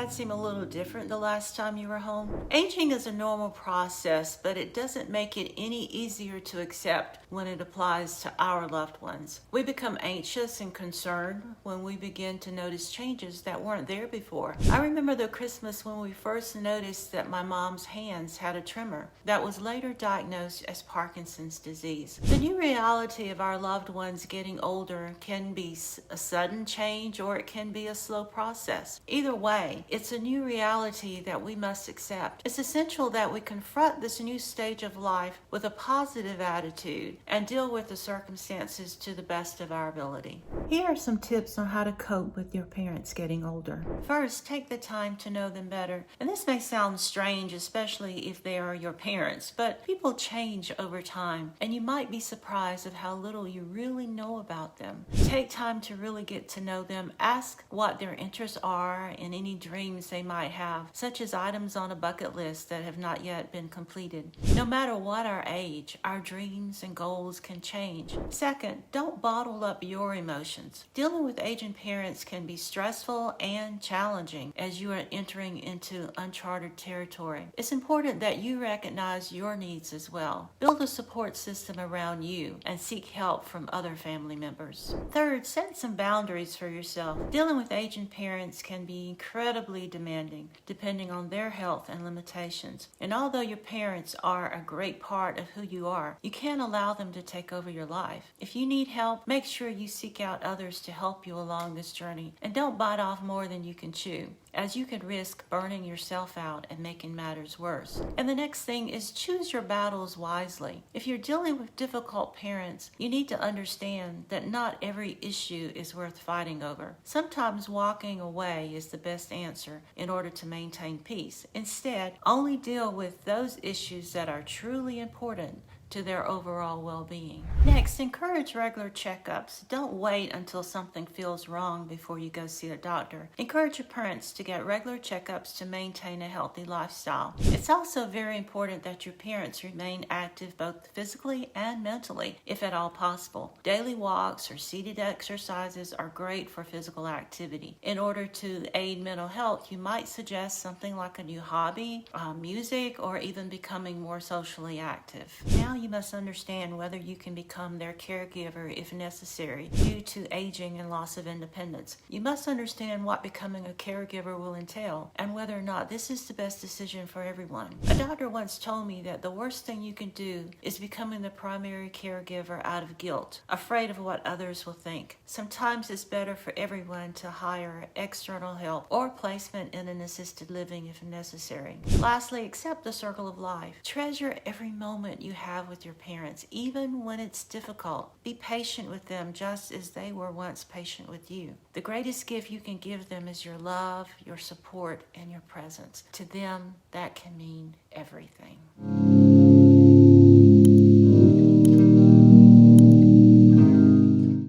might seem a little different the last time you were home. Aging is a normal process, but it doesn't make it any easier to accept when it applies to our loved ones. We become anxious and concerned when we begin to notice changes that weren't there before. I remember the Christmas when we first noticed that my mom's hands had a tremor that was later diagnosed as Parkinson's disease. The new reality of our loved ones getting older can be a sudden change or it can be a slow process. Either way, it's a new reality that we must accept. It's essential that we confront this new stage of life with a positive attitude and deal with the circumstances to the best of our ability. Here are some tips on how to cope with your parents getting older. First, take the time to know them better. And this may sound strange, especially if they are your parents, but people change over time, and you might be surprised at how little you really know about them. Take time to really get to know them. Ask what their interests are and any dreams they might have, such as items on a bucket list that have not yet been completed. No matter what our age, our dreams and goals can change. Second, don't bottle up your emotions. Dealing with aging parents can be stressful and challenging as you are entering into uncharted territory. It's important that you recognize your needs as well. Build a support system around you and seek help from other family members. Third, set some boundaries for yourself. Dealing with aging parents can be incredibly demanding, depending on their health and limitations. And although your parents are a great part of who you are, you can't allow them to take over your life. If you need help, make sure you seek out others to help you along this journey, and don't bite off more than you can chew, as you could risk burning yourself out and making matters worse. And the next thing is choose your battles wisely. If you're dealing with difficult parents, you need to understand that not every issue is worth fighting over. Sometimes walking away is the best answer in order to maintain peace. Instead, only deal with those issues that are truly important to their overall well-being. Next, encourage regular checkups. Don't wait until something feels wrong before you go see a doctor. Encourage your parents to get regular checkups to maintain a healthy lifestyle. It's also very important that your parents remain active both physically and mentally, if at all possible. Daily walks or seated exercises are great for physical activity. In order to aid mental health, you might suggest something like a new hobby, music, or even becoming more socially active. Now you must understand whether you can become their caregiver if necessary due to aging and loss of independence. You must understand what becoming a caregiver will entail and whether or not this is the best decision for everyone. A doctor once told me that the worst thing you can do is becoming the primary caregiver out of guilt, afraid of what others will think. Sometimes it's better for everyone to hire external help or placement in an assisted living if necessary. Lastly, accept the circle of life. Treasure every moment you have with your parents, even when it's difficult. Be patient with them just as they were once patient with you. The greatest gift you can give them is your love, your support, and your presence. To them, that can mean everything.